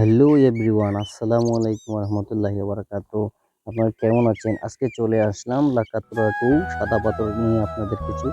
Hello everyone, আসসালামু আলাইকুম রহমতুল্লাহি বারাকাতু। আপনারা কেমন আছেন? আজকে চলে আসলাম লাকাতুরা টু সাদা পাথর নিয়ে আপনাদের কিছু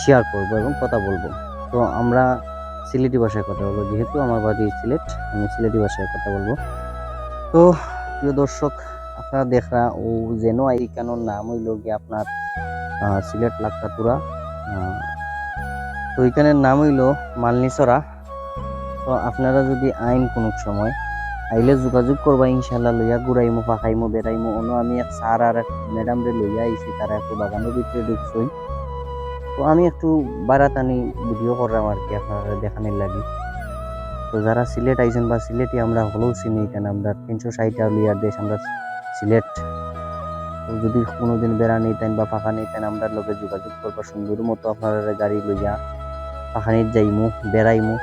শেয়ার করব এবং কথা বলবো। তো আমরা সিলেটি ভাষায় কথা বলবো, যেহেতু আমার বাড়ি সিলেট, আমি সিলেটি ভাষায় কথা বলবো। তো প্রিয় দর্শক, আপনারা দেখরা ও যেন এইখানোর নাম হইল গিয়ে আপনার সিলেট লাকাতুরা। তো এইখানের নাম হইল মালনিসরা। তো আপনারা যদি আইন কোনো সময় আইলে যোগাযোগ করবা, ইনশাল্লাহ লইয়া ঘুরাইমো, ফাঁকাইমো, বেড়াইমো। অন্য আমি এক স্যার আর এক ম্যাডাম রে লইয়া আইছি, তারা একটু বাগানের ভিতরে ঢুকছই। তো আমি একটু বারাতানি ভিডিও করলাম আর কি আপনারা দেখানোর লাগি। তো যারা সিলেট আইছেন বা সিলেটি আমরা হলেও চিনি, এখানে আমরা 360 লিয়ার দেশ আমরা সিলেট। তো যদি কোনোদিন বেড়া নিতেন বা ফাঁকা নিতেন, আমরা লোকে যোগাযোগ করবা, সুন্দর মতো আপনারা গাড়ি লইয়া ফাঁকানির যাইমু, বেড়াইমু।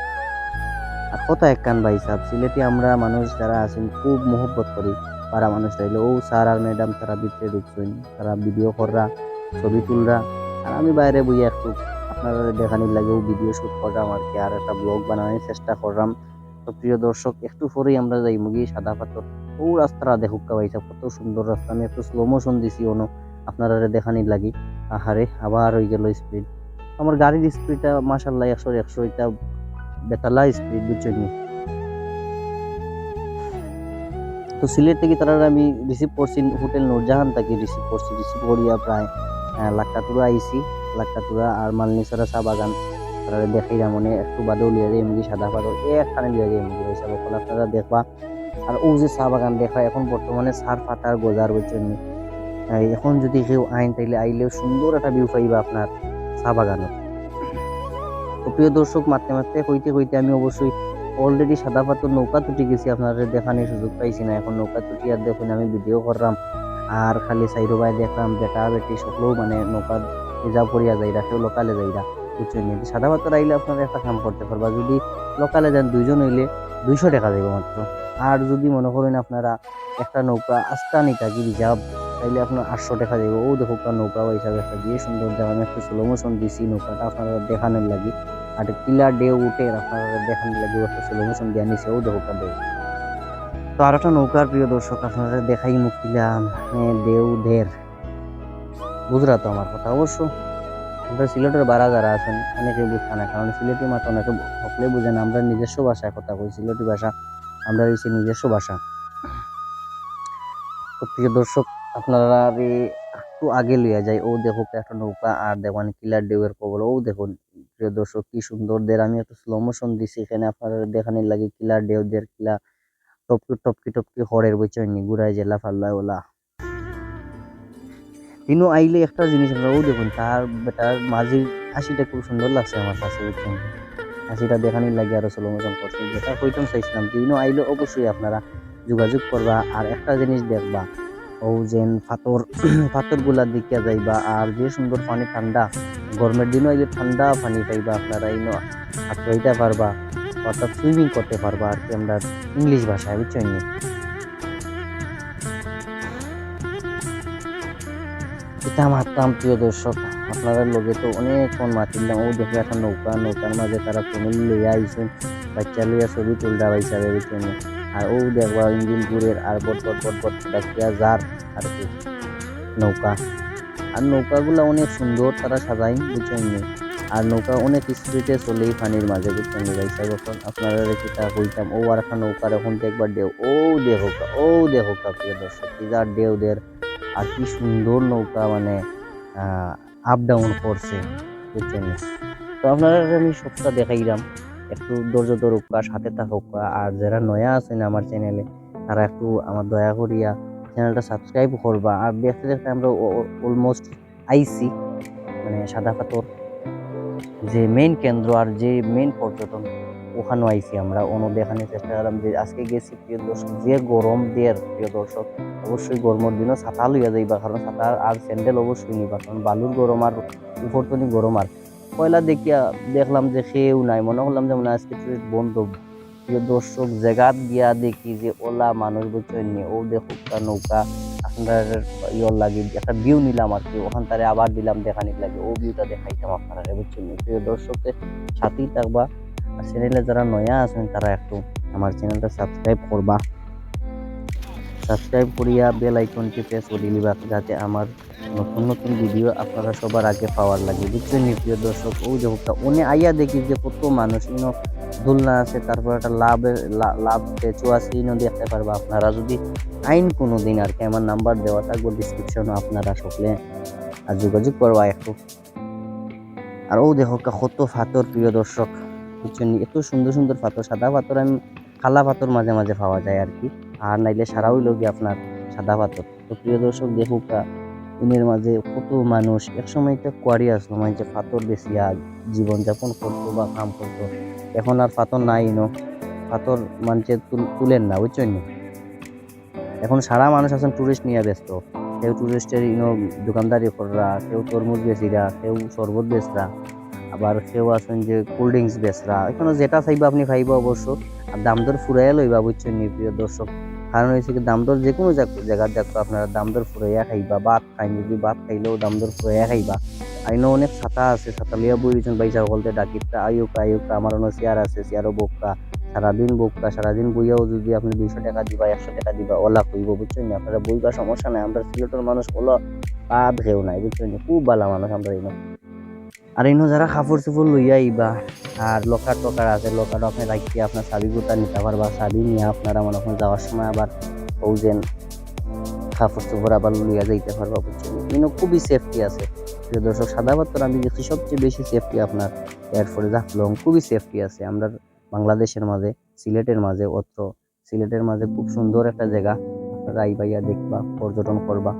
আর কথা একখান ভাই সাহেব, সিলেটি আমরা মানুষ যারা আছেন খুব মোহব্বত করি। পাড়া মানুষ চাইলে ও স্যার আর ম্যাডাম তারা ভিতরে ঢুকছেন, তারা ভিডিও কররা, ছবি তুলরা। আর আমি বাইরে বইয়া একটু আপনারা দেখানির লাগেও ভিডিও শুট করলাম আর কি, আর একটা ব্লগ বানানোর চেষ্টা করলাম। তো প্রিয় দর্শক, একটু পরেই আমরা যাই মুগি সাদা পাথর। ও রাস্তাটা দেখুক ভাই সাহেব, কত সুন্দর রাস্তা। আমি একটু স্লো মোশন দিছি অন্য আপনারা দেখানির লাগি। আহারে, আবার হয়ে গেল স্পিড। আমার গাড়ির স্পিডটা মাসাল্লাহ 100 এটা বেতালা স্পিড, বুঝছেন। তো সিলেট থেকে তারা আমি রিসিভ করছি, হোটেল নূরজাহান থেকে রিসিভ করিয়া প্রায় লাক্কাতুরা আইসি। লাক্কাতুরা আর মালনিসরা চা বাগান তারা দেখাইলাম, মনে একটু বাদেও লিয়া যায় এমনি সাদা পাথর একখানে লিয়া যায় এমনি হিসাবে আপনারা দেখবা। আর ও যে চা বাগান দেখা, এখন বর্তমানে সার পাতার গজার, বুঝছেন। এখন যদি কেউ আইন তাইলে আইলেও সুন্দর একটা ভিউ পাইবা আপনার চা বাগানের। তো প্রিয় দর্শক, মারতে মারতে কইতে কইতে আমি অবশ্যই অলরেডি সাদা পাথর নৌকা তুটি গেছি, আপনাদের দেখানোর সুযোগ পাইছি না। এখন নৌকা তুটি আর দেখুন আমি ভিডিও করলাম, আর খালি সাইরো ভাই দেখলাম, বেটা বেটি সকলেও মানে নৌকা যা পড়িয়া যাইরা, কেউ লোকালে যাইরা, বুঝছেন। সাদা পাথর আইলে আপনারা একটা কাম করতে পারবা, যদি লোকালে যান 2 জন হইলে 200 টাকা দেবো মাত্র। আর যদি মনে করেন আপনারা একটা নৌকা আস্তা নিতা কি রিজার্ভ, তাইলে আপনার 800 টাকা দেবো। ও দেখো নৌকা হিসাবে একটা দিয়ে সুন্দর দেখা, আমি একটা স্লো মোশন দিছি নৌকাটা আপনারা দেখানোর লাগি। আর কিলা ডে উঠে আপনারা দেখানোর লাগি একটা স্লো মোশন দিয়ে নিছে, ও দেখো ডেউ। তো আর একটা নৌকার প্রিয় দর্শক আপনারা দেখাই মুক্তিলাম ডেউ ঢের। বুঝরা তো আমার কথা অবশ্য। আমরা সিলেটের বারা যারা আছেন অনেকে বুঝতে না, কারণ সিলেটি মাত্র অনেকে সকলে বুঝে না। আমরা নিজস্ব ভাষায় কথা কই, সিলেটি ভাষা আমরা হচ্ছে নিজস্ব ভাষা। তো প্রিয় দর্শক, আপনারা একটু আগে লইয়া যায়, ও দেখো একটা নৌকা আর দেখুন কিলার ডেউয়ের কবল, ও দেখুন প্রিয় দর্শক কি সুন্দর দের। আমি একটু স্লো মোশন দিছি এখানে আপনারা দেখানির লাগে, কিলার ডেউ দের কিলা টপকি টপকি টপকি হরের বইচনি ঘুরাই জেলা ফাল্লা ওলা। তিনও আইলে একটা জিনিস আমরা ও দেখুন তার বেটার মাঝির হাসিটা খুব সুন্দর লাগছে আমার কাছে, বুঝছেন। হাসিটা দেখানির লাগে আরো স্লো মোশন করছি, যেটা কইতাম চাইছিলাম। তিনও আইলে অবশ্যই আপনারা যোগাযোগ করবা, আর একটা জিনিস দেখবা, ও যেন পাথর পাথর গুলা দেখিয়া যাইবা। আর যে সুন্দর পানি, ঠান্ডা গরমের দিনও আইলে ঠান্ডা পানি পাইবা আপনারা, ইনো আটকাইতে পারবা, অর্থাৎ সুইমিং করতে পারবা আর কি আমরা ইংলিশ ভাষায়, বুঝছেন। এটা মারতাম প্রিয় দর্শক, আপনারা লগে তো অনেকক্ষণ মাতিলাম। ও দেখে একটা নৌকার মাঝে তারা ফ্যামিলি লইয়া আইসেন, বাচ্চা লইয়া ছবি তুলতে পাইসাবে, বুঝছেন। আর ও দেখবা ইঞ্জিন পুরের আর বট বট বট বট ডাকিয়া যার আর কি নৌকা। আর নৌকাগুলা অনেক সুন্দর তারা সাজাই, বুঝছেন। আর নৌকা অনেক স্পিডে চলেই পানির মাঝে, বুঝছেন গাইসা। যখন আপনারা রেখে তা কইতাম, ও আর একটা নৌকার এখন দেখবার ঢেউ, ও দেখো প্রিয় দর্শক, কি যার ঢেউ দের। আর কি সুন্দর নৌকা, মানে আপ ডাউন করছে, বুঝছেন। তো আপনারা আমি সবটা দেখাইলাম, একটু ধৈর্য ধরুকা, সাথে থাকুকা। আর যারা নয়া আছেন আমার চ্যানেলে, তারা একটু আমার দয়া করিয়া চ্যানেলটা সাবস্ক্রাইব করবা। আর দেখতে দেখতে আমরা অলমোস্ট আইসি, মানে সাদা পাথর যে মেইন কেন্দ্র আর যে মেইন পর্যটন, ওখানে আইসি আমরা দেখানোর চেষ্টা করলাম। যে আজকে গেছি প্রিয় দর্শক, যে গরম দিয়ে প্রিয় দর্শক, অবশ্যই গরমের দিনও ছাতা লইয়া যাইবা, কারণ ছাতা আর স্যান্ডেল অবশ্যই নিবা, কারণ বালুর গরম আর উপরতনি গরম। আর পয়লা দেখিয়া দেখলাম যে সেও নাই, মনে করলাম যে মনে আজকে ট্যুরিস্ট বন্ধ। প্রিয় দর্শক, জায়গাত গিয়া দেখি যে ওলা মানুষ, বুঝছেন। ও দেখো নৌকা আপনার ইয়র লাগে একটা ভিউ নিলাম আর কি, ওখান তারে আবার দিলাম দেখানির লাগে, ও ভিউটা দেখাইতাম আপনারা, বুঝছেন। প্রিয় দর্শকের সাথেই থাকবা। আর চ্যানেলে যারা নয়া আছেন তারা একটু আমার চ্যানেলটা সাবস্ক্রাইব করবা, সাবস্ক্রাইব করিয়া বেল আইকনটি প্রেস করে দিবা, যাতে আমার নতুন নতুন ভিডিও আপনারা সবার আগে পাওয়ার লাগে। বুঝছেন নি প্রিয় দর্শক? ও যে উনি আইয়া দেখি যে কত মানুষ দোলনা আছে, তারপর একটা লাভ স্ট্যাচু আছে, দেখতে পারবা আপনারা। যদি আইন কোনো দিন আর কি আমার নাম্বার দেওয়া থাকবো ডিসক্রিপশনে, আপনারা সকলে আর যোগাযোগ করবা একটু। আর ও দেখো কত পাথর প্রিয় দর্শক, বুঝছেন? এত সুন্দর সুন্দর পাথর, সাদা পাথর আমি কালা পাথর মাঝে মাঝে পাওয়া যায় আর কি, আর নাইলে সারা হইল গিয়ে আপনার সাদা পাথর। তো প্রিয় দর্শক দেখুক ইনের মাঝে কত মানুষ, একসময় একটা কোয়ারি আসলো মানে পাথর বেশিয়া জীবনযাপন করতো বা কাম করতো। এখন আর পাথর নাই, পাথর মানুষে তুলেন না, বুঝছেন? এখন সারা মানুষ আছেন টুরিস্ট নিয়ে ব্যস্ত। কেউ টুরিস্টের দোকানদারি কররা, কেউ তরমুজ বেচিরা, কেউ শরবত বেচরা, আবার কেউ আছেন যে কোল্ড ড্রিঙ্কস বেচরা। এখানে যেটা চাইবা আপনি খাইবা অবশ্য, আর দাম দর ফুরাইয়া লইবা, বুঝছেন নি প্রিয় দর্শক? কারণ হয়েছে কি, দাম দর যে কোনো জায়গার দেখো আপনারা দাম দর ফুরাইয়া খাইবা। ভাত খাই যদি ভাত খাইলেও দাম দর ফুরাইয়া খাইবা। আইনো অনেক ছাতা আছে, ছাতা লিয়া বই দিয়েছেন বাইসা বলতে ডাকিটা আয়ুকা আয়ুকা, আমার অন্য চেয়ার আছে, চেয়ারও বোকা, সারাদিন বোকা, সারাদিন বইয়াও যদি আপনি 200 টাকা দিবা 100 টাকা দিবা ওলা কইব, বুঝছেন না? আপনারা বইবা সমস্যা নাই, আমরা সিলেটের মানুষ ওলা বাদ খেও নাই, বুঝছেন? খুব ভালো মানুষ আমরা ইনো। আর ইনো যারা কাপড় চোপড় লইয়া আইবা, আর লকার টকার আছে, লকার আপনি রাখিয়ে আপনার চাবি গোটা নিতে পারবা, চাবি নিয়ে আপনারা মনে করেন যাওয়ার সময় আবার ওজেন কাপড় চোপড় আবার লইয়া যাইতে পারবা, বুঝছেন? ইনো খুবই সেফটি আছে প্রিয় দর্শক। সাদা পাথর আমি দেখছি সবচেয়ে বেশি সেফটি আপনার, এরপরে জাফলং খুবই সেফটি আছে আমরা বাংলাদেশের মাঝে, সিলেটের মাঝে। অত্র সিলেটের মাঝে খুব সুন্দর একটা জায়গা, আপনারা আইবাইয়া দেখবা, পর্যটন করবা।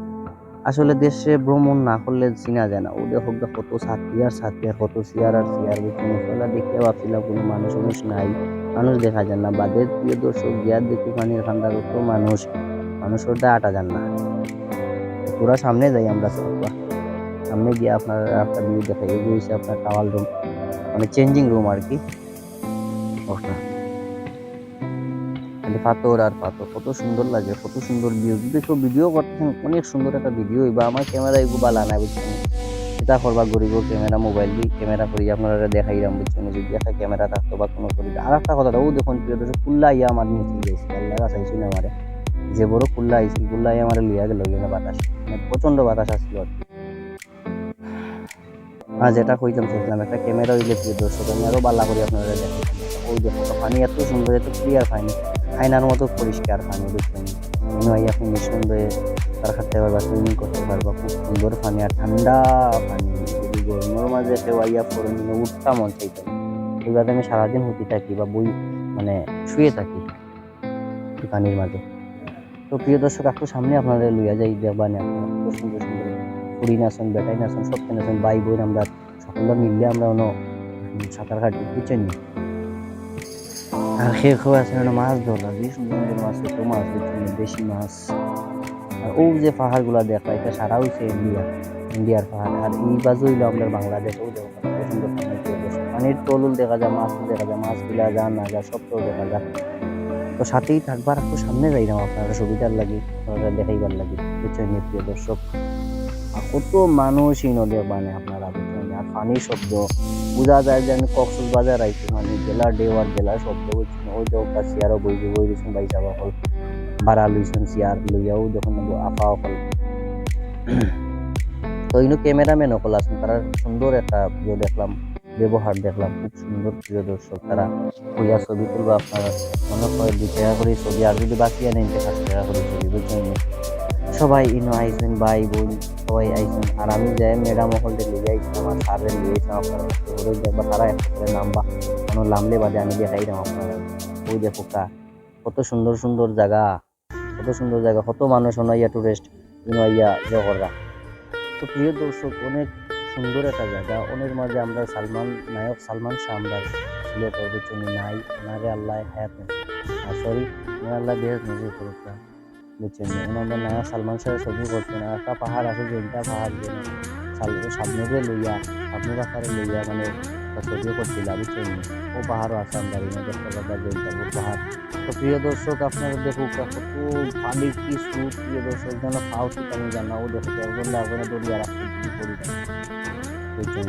আসলে দেশে ভ্রমণ না করলে চিনা যায় না। ও দেখো কত ছাত্রী আর ছাত্রী, আর কত চেয়ার আর চেয়ার, বুঝছেন? দেখে ভাবছিলাম কোনো মানুষ নাই, মানুষ দেখা যায় না। বাদে প্রিয় দর্শক গিয়া দেখি পানির ঠান্ডা কত মানুষ, মানুষের দা আটা যান না। পুরা সামনে যাই আমরা, সামনে গিয়ে আপনার একটা ভিউ দেখাই। এই যে হচ্ছে আপনার টাওয়াল রুম, মানে চেঞ্জিং রুম আর কি। পাথর আর পাথর, কত সুন্দর লাগে, কত সুন্দর ভিউ। যদি কেউ ভিডিও করতেছেন, অনেক সুন্দর একটা ভিডিও হইবা। আমার ক্যামেরা এগুলো বালা নাই, বুঝছেন? এটা করবা গরিব ক্যামেরা, মোবাইল দিয়ে ক্যামেরা করি আপনারা দেখাইলাম, বুঝছেন? যদি একটা ক্যামেরা থাকতো বা কোনো করি। আর একটা কথা, ও দেখুন প্রিয় দর্শক, কুল্লা ইয়া আমার নিচে গেছে, আল্লাহ চাইছিল আমারে, যে বড় কুল্লা আইছিল, কুল্লা ইয়া আমার লইয়া গেল বাতাস, মানে প্রচন্ড বাতাস আসছিল আর কি। যেটা কইতাম চাইছিলাম, একটা ক্যামেরা হইলে প্রিয় দর্শক আমি আরো বালা করি আপনারা দেখাইতাম। ওই দেখো পানি এত সুন্দর, এত ক্লিয়ার পানি, আয়নার মতো পরিষ্কার পানি, বুঝছেন? আপনি নিঃসন্দেহে তার খাটতে পারবা, সুইমিং করতে পারবা, খুব সুন্দর পানি আর ঠান্ডা পানি। যদি গরমের মাঝে কেউ আইয়া পড়ে উঠতা মন চাইতো না। ওইভাবে আমি সারাদিন হতে থাকি বা বই মানে শুয়ে থাকি পানির মাঝে। তো প্রিয় দর্শক একটু সামনে আপনাদের লইয়া যাই, দেখবানি আপনারা কত সুন্দর সুন্দর হরিণ আছেন, বেটাইন আছেন, সব কেন আছেন, ভাই বোন আমরা সকলরা মিললে আমরা সাঁতার কাটি, বুঝছেন? আর কেউ আছে মাছ ধরা, যে সুন্দর সুন্দর মাছ, ছোট মাছ, বুঝছেন? দেশি মাছ। আর ও যে পাহাড় গুলা দেখা, এটা সারা হচ্ছে ইন্ডিয়ার পাহাড়। আর এই বাজু হইলো আমাদের বাংলাদেশ। ও দেখো কত সুন্দর পানির তলুল দেখা যায়, মাছ দেখা যায়, মাছগুলা যা না যা সব তো দেখা যায়। তো সাথেই থাকবার, একটু সামনে যাইলাম আপনারা সুবিধার লাগে, আপনারা দেখাইবার লাগে, বুঝছেন প্রিয় দর্শক? আর কত মানুষই নদী মানে আপনারা, বুঝছেন? আর পানির শব্দ বোঝা যায় যে আমি কক্সবাজার আইছি, মানে জেলার ডেওয়ার জেলার শব্দ, বুঝছেন? ওই যে ওটা চেয়ারও বই দিয়েছেন ভাই সাবা হল ভাড়া লইছেন, চেয়ার লইয়াও যখন আপা হল। তো ক্যামেরাম্যান সকল আছেন, তারা সুন্দর একটা দেখলাম, ব্যবহার দেখলাম, খুব সুন্দর প্রিয় দর্শক। তারা হইয়া ছবি তুলবো, আপনারা মনে করে 2 টাকা করে ছবি, আর যদি বাঁচিয়ে নেন 5 টাকা করে ছবি, বুঝছেন? সবাই আইসেন, ভাই বোন সবাই আইসেন। আর আমি যাই ম্যাডাম হলতে লিয়ে আইছি, আমার সারে লিয়ে আইসাম, আপনারা দেখবা তারা একটা করে নামবা, কোনো নামলে বাদে আমি দেখাইলাম আপনারা। ওই দেখো কত সুন্দর সুন্দর জায়গা, কত সুন্দর জায়গা, কত মানুষ ইয়া টুরিস্ট ইয়া জহররা। তো প্রিয় দর্শক, অনেক সুন্দর একটা জায়গা। ওনের মাঝে আমরা নায়ক সালমান শাহ আমরা সিলেটের, বুঝছেন? নাই ওনারে আল্লাহ হায়াত সরি আল্লাহ বেহেশত নজির করুক, বুঝছেন? ওনাদের নায়ক সালমান শাহের ছবি করছেন। আর একটা পাহাড় আছে, যেটা পাহাড় সাবনুরে লইয়া, সাবনুর আকারে লইয়া মানে একটা ছবি করছিল, বুঝছেন? ও পাহাড়ও আছে আমরা দেখতে পাবো, জৈন্তাপুর পাহাড়। তো প্রিয় দর্শক, আপনারা দেখুক কত পানির কি স্রোত, প্রিয় দর্শক, যেন পাও ঠিক আমি জানা। ও দেখো একজন লাগবে না দরিয়া রাখতে পড়ি, বুঝছেন?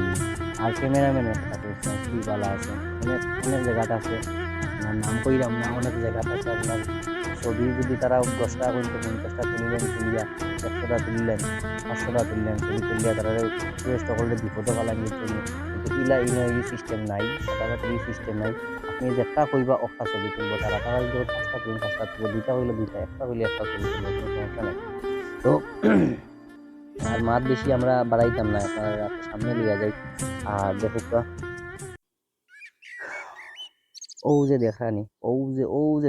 আর ক্যামেরাম্যানের কথা কইছিলাম খুবই ভালো আছে। অনেক অনেক জায়গাটা আছে, আপনার নাম কইরাম না, অনেক জায়গাটা আছে আপনার ছবি যদি তারা 10 টাকা কইতো 50টা তুলিলেন, তুলিয়া 100টা তুললেন, 500টা তুললেন, ছবি তুলিয়া তারা রিকোয়েস্ট করলে বিপদও পালাইন জন্য। কিন্তু ইলা এই সিস্টেম নাই, সাদাপাতির এই সিস্টেম নাই। আপনি যেটা কইবা একটা ছবি তুলবো তারা, তারা যদি 5টা তুলেন 5টা তুলবো, 2টা হইলে 2টা, একটা হইলে একটা ছবি তুলবো, কোনো সমস্যা নাই। তো আর মাত বেশি আমরা বাড়াইতাম না, আপনার রাতে সামনে লিয়া যাই। আর দেখো ও যে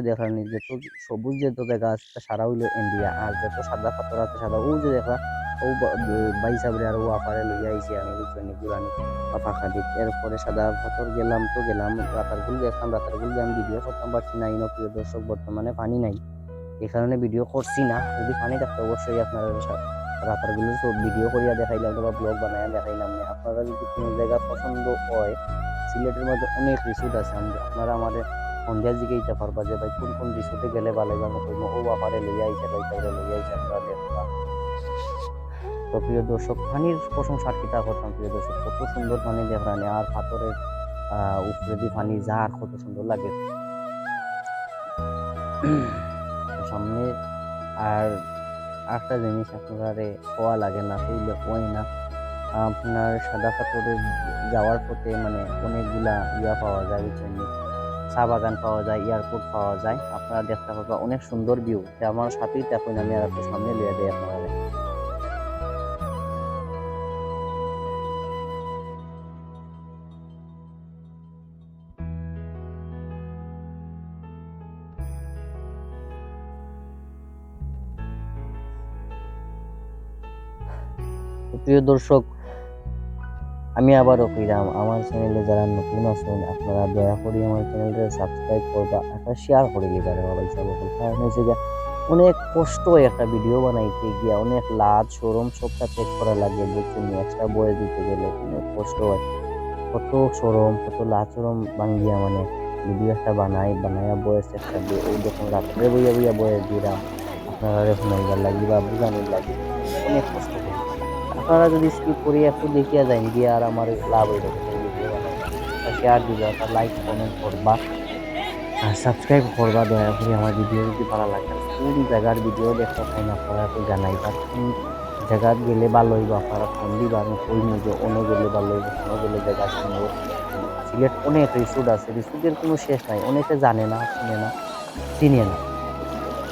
দেখানি যত সবুজ যত জায়গা আছে তা সারা হইলো ইন্ডিয়া, আর যত সাদা পাথর আছে সাদা যে দেখা বাই সাবরে আর ও আপারে লইয়া আইছি আমি বুঝছি গুরানি পাখা দিক। এরপরে সাদা পাথর গেলাম তো গেলাম, রাতারগুল দেখলাম, রাতারগুল আমি ভিডিও করতাম পারছি না, ইনো প্রিয় দর্শক বর্তমানে পানি নাই, এই কারণে ভিডিও করছি না। যদি পানি থাকতে অবশ্যই আপনারা রাতারগুলো সব ভিডিও করিয়া দেখাইলাম বা ব্লগ বানাইয়া দেখাইলাম না। আপনারা যদি কোনো জায়গা পছন্দ হয়, সিলেটের মধ্যে অনেক রিসোর্ট আছে, আপনারা আমাদের সন্ধ্যার দিকে ইচ্ছা পারবা যে ভাই কোন কোন রিসোর্টে গেলে ভালো হবে, আমি কইব ও আপারে লইয়া আইসা ভাই তাহলে লইয়া আইসা আপনারা দেখবা। তো প্রিয় দর্শক পানির প্রশংসা কিতা করতাম প্রিয় দর্শক, কত সুন্দর পানি দেখরানি, আর পাথরের উপরে দিয়ে পানি যার কত সুন্দর লাগে সামনে। আর একটা জিনিস আপনারা কোয়া লাগে না, কইলে কই না, আপনার সাদা পাথরে যাওয়ার পথে মানে অনেকগুলা পাওয়া যায়, বুঝছেন, চা বাগান পাওয়া যায়, এয়ারপোর্ট পাওয়া যায়, আপনারা দেখতে পাবা অনেক সুন্দর ভিউ। আমার সাথেই দেখুন, আমি আর একটু সামনে লিয়ে যাই আপনারা। প্রিয় দর্শক, আমি আবারও কইলাম, আমার চ্যানেলে যারা নতুন আছেন আপনারা দয়া করে আমার চ্যানেলটা সাবস্ক্রাইব করবা, একটা শেয়ার করে দিবা ভাই সবাই। কারণ হচ্ছে গিয়া অনেক কষ্ট হয় একটা ভিডিও বানাইতে গিয়া, অনেক লাজ শরম সবটা চেক করা লাগে, বুঝছেন, এক্সট্রা বয়ে দিতে গেলে অনেক কষ্ট হয়, কত শরম কত লাজ শরম ভাঙ্গিয়া মানে ভিডিও একটা বানাইয়া বয়স একটা দিয়ে ওই যখন রাত্রে বইয়া বইয়া বয়ে দিলাম আপনারা শোনাইবার লাগি বা বুঝানোর লাগি অনেক কষ্ট করি। আপনারা যদি স্কিপ করি একটু দেখিয়া যাই গিয়ে আর আমার লাভ হয়ে যাবে ভিডিও বানাই, শেয়ার দিবা, একটা লাইক কমেন্ট করবা আর সাবস্ক্রাইব করবা দয়া করে। আমার ভিডিও যদি ভালো লাগে কোন জায়গার ভিডিও দেখতে চাই না আপনারা একটু জানাইবা, কোন জায়গা গেলে ভালো হইব আপনারা ফোন দিবা, আমি কই যে অন্য গেলে ভালো হইব, অন্য গেলে জায়গা সুন্দর। সিলেট অনেক রিসোর্ট আছে, রিসোর্টের কোনো শেষ নাই, অনেকে জানে না, চিনে না, চিনে না,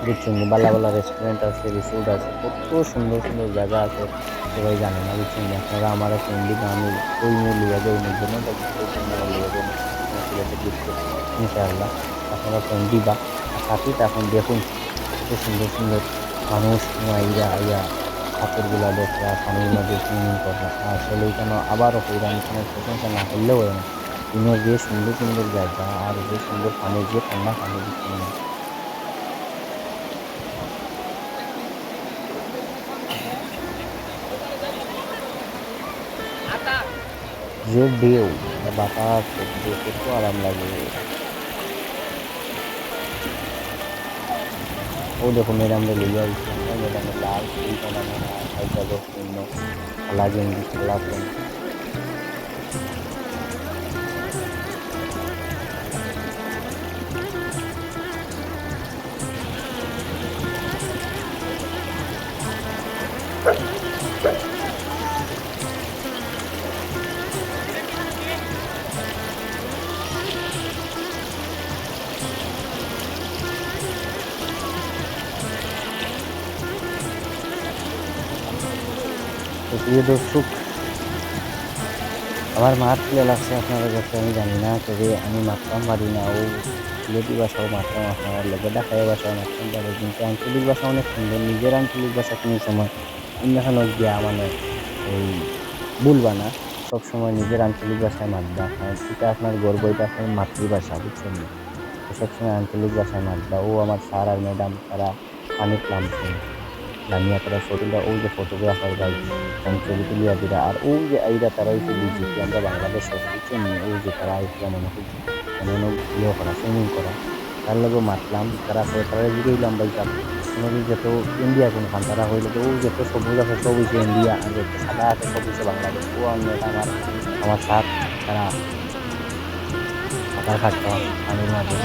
বুঝছেন, বালা বালা রেস্টুরেন্ট আছে, রিসোর্ট আছে, কত সুন্দর সুন্দর জায়গা আছে, সবাই জানে না, বুঝছেন। আপনারা আমার ফোন দিবা, আমি ওই নিয়ে লিয়ে যাই অনেক জন্য লিয়ে যাই সিলেটে ঘুরতে ইনশাআল্লাহ। আপনারা ফোন দিবা, আর সাথে এখন দেখুন কত সুন্দর সুন্দর মানুষ আইয়া পাথরগুলা দেখরা পানির মধ্যে সুইমিং করা। আসলে এখানে আবারও কইরা আমি কোনো প্রশংসা না করলেও হয় না, কিন্তু যে সুন্দর সুন্দর জায়গা আর যে সুন্দর পানি, যে ঠান্ডা পানি, দিচ্ছেন না, যে ঢেউ বাতাস করছে কত আরাম লাগে। ও দেখো ম্যাডামরে লইয়া আইছি, ম্যাডামের লাল ফুল বানানো সাইকেল শূন্য খেলা গেঞ্জি খেলা প্যান্ট। তো প্রিয় দর্শক, আমার মার তুলে লাগছে আপনাদের কাছে আমি জানি না, তবে আমি মারতাম পারি না, ও সিলেটি ভাষাও মারতাম, আপনার লেগে ডাকাই ভাষাও মারতাম পারে, কিন্তু আঞ্চলিক ভাষা অনেক সুন্দর। নিজের আঞ্চলিক ভাষা কোনো সময় অন্যখানে গিয়া মানে এই ভুলবা না, সবসময় নিজের আঞ্চলিক ভাষায় মাতবা, কারণ এটা আপনার গর্ব, এটা আপনার মাতৃভাষা, বুঝছেন না। তো সবসময় আঞ্চলিক ভাষায় মাতবা। ও আমার স্যার আর ম্যাডাম তারা পানিত নামছেন, নামিয়া তারা ফটোটা, ওই যে ফটোগ্রাফার ভাই ছবি তুলিয়া দিরা, আর ও যে আইরা তারা হচ্ছে বিজেপি, আমরা বাংলাদেশের, বুঝছেন, ও যে তারা আইসলাম মনে খুব মানে ইয়ে করা সুইমিং করা, তার লগে মাতলাম, তারা তারা জিগাইলাম ভাই সাহেব কোনো যত ইন্ডিয়া কোন খান, তারা হইলে তো ও যত সবুজ আছে সব হয়েছে ইন্ডিয়া, আর যত সাদা আছে সব হয়েছে বাংলাদেশ। ও ম্যাডাম আর আমার স্যার তারা সাঁতার কাটতো পানির মাঝে।